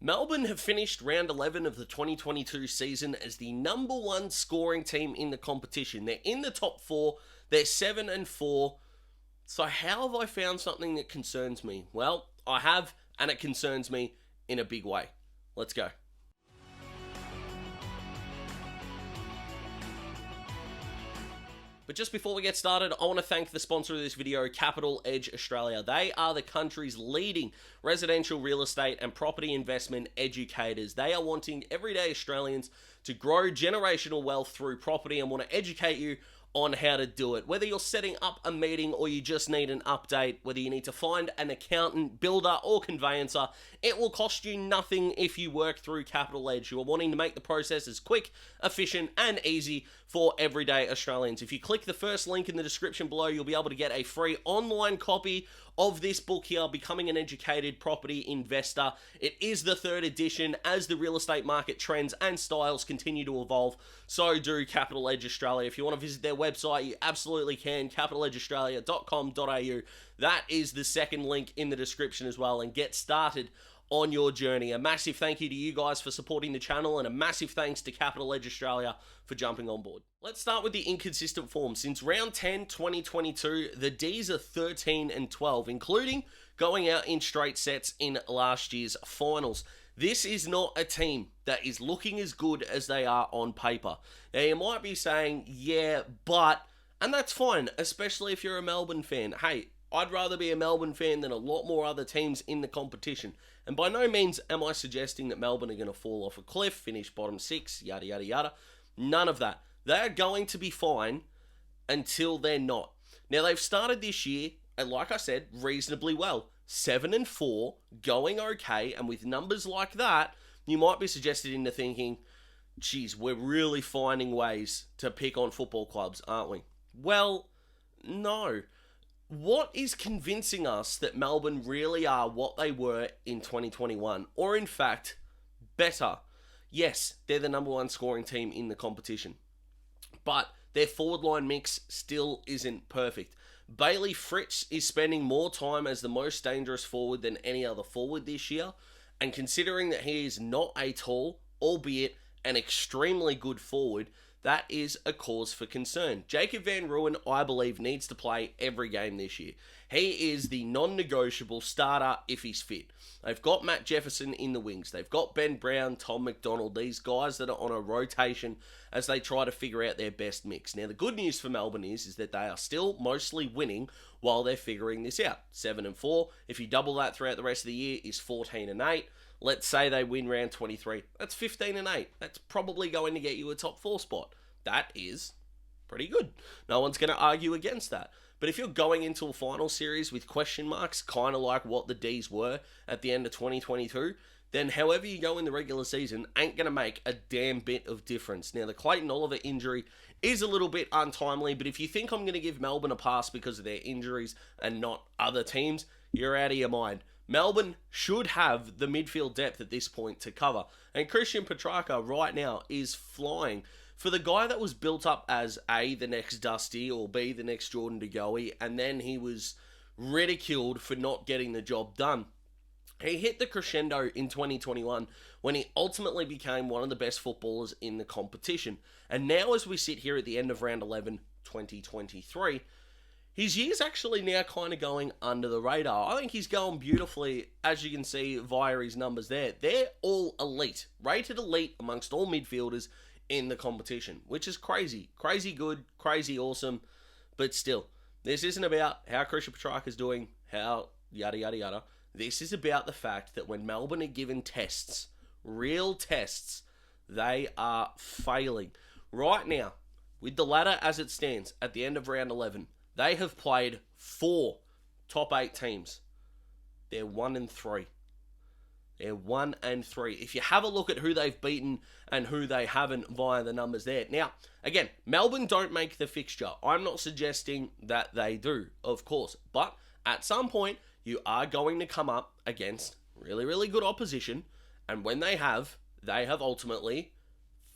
Melbourne have finished round 11 of the 2022 season as the number one scoring team in the competition. They're in the top four, they're 7-4. So how have I found something that concerns me? Well, I have, and it concerns me in a big way. Let's go. But just before we get started, I want to thank the sponsor of this video, Capital Edge Australia. They are the country's leading residential real estate and property investment educators. They are wanting everyday Australians to grow generational wealth through property and want to educate you on how to do it. Whether you're setting up a meeting or you just need an update, whether you need to find an accountant, builder, or conveyancer, it will cost you nothing if you work through Capital Edge. You are wanting to make the process as quick, efficient, and easy for everyday Australians. If you click the first link in the description below, you'll be able to get a free online copy of this book here, Becoming an Educated Property Investor. It is the third edition. As the real estate market trends and styles continue to evolve, so do Capital Edge Australia. If you want to visit their website, you absolutely can, capitaledgeaustralia.com.au. That is the second link in the description as well, and get started on your journey. A massive thank you to you guys for supporting the channel, and a massive thanks to Capital Edge Australia for jumping on board. Let's start with the inconsistent form. Since round 10, 2022, the Dees are 13-12, including going out in straight sets in last year's finals. This is not a team that is looking as good as they are on paper. Now, you might be saying, yeah, but, and that's fine, especially if you're a Melbourne fan. Hey, I'd rather be a Melbourne fan than a lot more other teams in the competition. And by no means am I suggesting that Melbourne are going to fall off a cliff, finish bottom six, yada, yada, yada. None of that. They're going to be fine until they're not. Now, they've started this year, and like I said, reasonably well. 7-4, going okay, and with numbers like that, you might be suggested into thinking, geez, we're really finding ways to pick on football clubs, aren't we? Well, no. What is convincing us that Melbourne really are what they were in 2021? Or in fact, better? Yes, they're the number one scoring team in the competition. But their forward line mix still isn't perfect. Bailey Fritz is spending more time as the most dangerous forward than any other forward this year. And considering that he is not a tall, albeit an extremely good forward, that is a cause for concern. Jacob van Rooyen, I believe, needs to play every game this year. He is the non-negotiable starter if he's fit. They've got Matt Jefferson in the wings. They've got Ben Brown, Tom McDonald, these guys that are on a rotation as they try to figure out their best mix. Now, the good news for Melbourne is that they are still mostly winning while they're figuring this out. 7-4. If you double that throughout the rest of the year, is 14-8. Let's say they win round 23. That's 15-8. That's probably going to get you a top 4 spot. That is pretty good. No one's going to argue against that. But if you're going into a final series with question marks, kind of like what the Dees were at the end of 2022, then however you go in the regular season ain't going to make a damn bit of difference. Now, the Clayton Oliver injury is a little bit untimely, but if you think I'm going to give Melbourne a pass because of their injuries and not other teams, you're out of your mind. Melbourne should have the midfield depth at this point to cover. And Christian Petrarca right now is flying. For the guy that was built up as A, the next Dusty, or B, the next Jordan De Goey, and then he was ridiculed for not getting the job done. He hit the crescendo in 2021 when he ultimately became one of the best footballers in the competition. And now as we sit here at the end of round 11, 2023, his year's actually now kind of going under the radar. I think he's going beautifully, as you can see via his numbers there. They're all elite, rated elite amongst all midfielders in the competition, which is crazy. Crazy good, crazy awesome, but still, this isn't about how Christian Petrarca is doing, how yada, yada, yada. This is about the fact that when Melbourne are given tests, real tests, they are failing. Right now, with the ladder as it stands at the end of round 11, they have played 4 top 8 teams. They're 1-3. They're 1-3. If you have a look at who they've beaten and who they haven't via the numbers there. Now, again, Melbourne don't make the fixture. I'm not suggesting that they do, of course. But at some point, you are going to come up against really, really good opposition. And when they have ultimately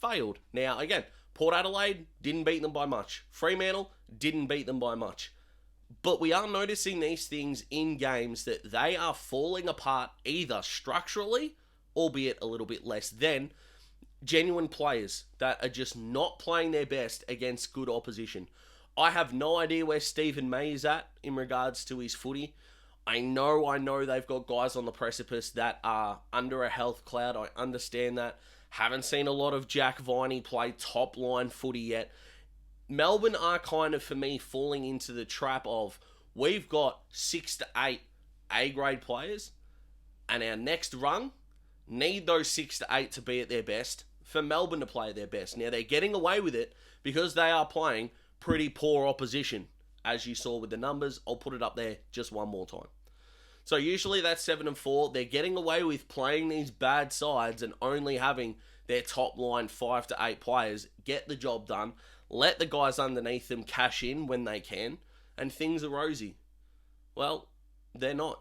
failed. Now, again, Port Adelaide didn't beat them by much. Fremantle didn't beat them by much. But we are noticing these things in games that they are falling apart either structurally albeit a little bit less than genuine players that are just not playing their best against good opposition. I have no idea where Stephen May is at in regards to his footy. I know they've got guys on the precipice that are under a health cloud. I understand that. Haven't seen a lot of Jack Viney play top line footy yet. Melbourne are kind of, for me, falling into the trap of we've got 6 to 8 A-grade players, and our next rung need those 6 to 8 to be at their best for Melbourne to play at their best. Now, they're getting away with it because they are playing pretty poor opposition. As you saw with the numbers, I'll put it up there just one more time. So usually that's 7 and 4. They're getting away with playing these bad sides and only having their top line 5 to 8 players get the job done, let the guys underneath them cash in when they can, and things are rosy. Well, they're not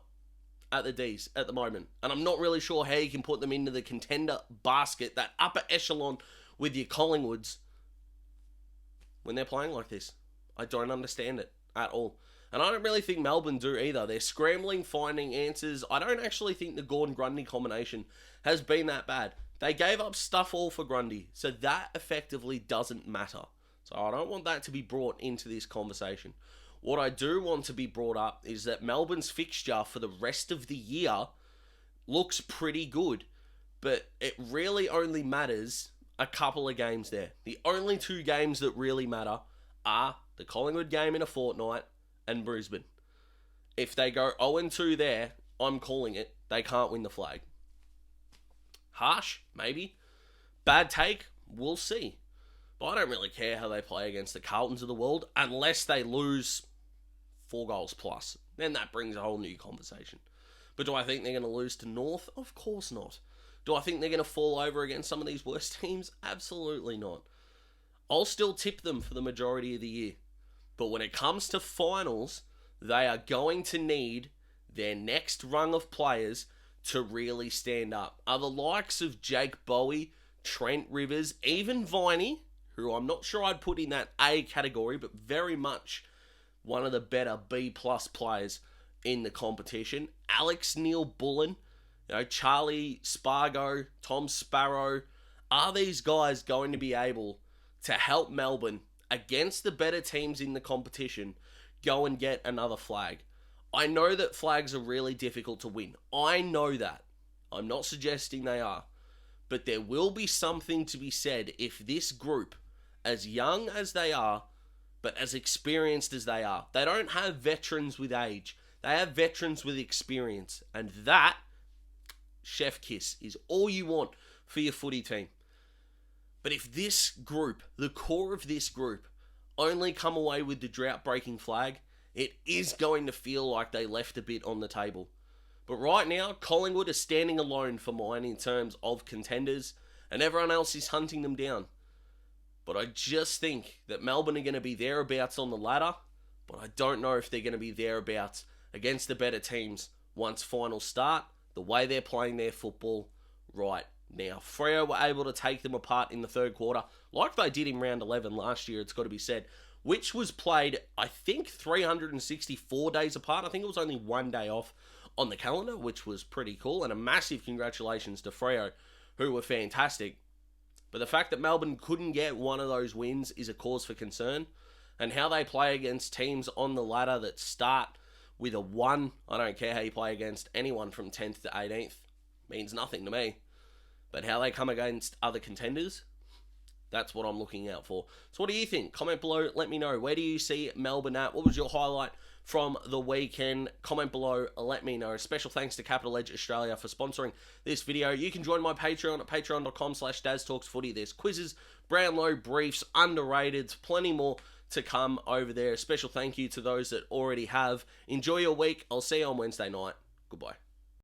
at the Dees at the moment. And I'm not really sure how you can put them into the contender basket, that upper echelon with your Collingwoods, when they're playing like this. I don't understand it at all. And I don't really think Melbourne do either. They're scrambling, finding answers. I don't actually think the Gordon-Grundy combination has been that bad. They gave up stuff all for Grundy, so that effectively doesn't matter. So I don't want that to be brought into this conversation. What I do want to be brought up is that Melbourne's fixture for the rest of the year looks pretty good, but it really only matters a couple of games there. The only 2 games that really matter are the Collingwood game in a fortnight and Brisbane. If they go 0-2 there, I'm calling it. They can't win the flag. Harsh? Maybe. Bad take? We'll see. But I don't really care how they play against the Carltons of the world unless they lose 4 goals plus. Then that brings a whole new conversation. But do I think they're going to lose to North? Of course not. Do I think they're going to fall over against some of these worst teams? Absolutely not. I'll still tip them for the majority of the year. But when it comes to finals, they are going to need their next rung of players to really stand up. Are the likes of Jake Bowie, Trent Rivers, even Viney, who I'm not sure I'd put in that A category, but very much one of the better B-plus players in the competition. Alex Neil-Bullen, Charlie Spargo, Tom Sparrow. Are these guys going to be able to help Melbourne against the better teams in the competition go and get another flag? I know that flags are really difficult to win. I know that. I'm not suggesting they are. But there will be something to be said if this group, as young as they are, but as experienced as they are, they don't have veterans with age. They have veterans with experience. And that, chef kiss, is all you want for your footy team. But if this group, the core of this group, only come away with the drought-breaking flag, it is going to feel like they left a bit on the table. But right now, Collingwood is standing alone for mine in terms of contenders, and everyone else is hunting them down. But I just think that Melbourne are going to be thereabouts on the ladder, but I don't know if they're going to be thereabouts against the better teams once finals start, the way they're playing their football right now. Freo were able to take them apart in the third quarter, like they did in round 11 last year, it's got to be said, which was played, I think, 364 days apart. I think it was only 1 day off on the calendar, which was pretty cool, and a massive congratulations to Freo, who were fantastic. But the fact that Melbourne couldn't get one of those wins is a cause for concern, and how they play against teams on the ladder that start with a 1, I don't care how you play against anyone from 10th to 18th, means nothing to me. But how they come against other contenders, that's what I'm looking out for. So what do you think? Comment below, let me know. Where do you see Melbourne at? What was your highlight from the weekend? Comment below, let me know. Special thanks to Capital Edge Australia for sponsoring this video. You can join my Patreon at patreon.com/DazTalksFooty. There's quizzes, Brownlow Briefs, underrated, plenty more to come over there. A special thank you to those that already have. Enjoy your week. I'll see you on Wednesday night. Goodbye.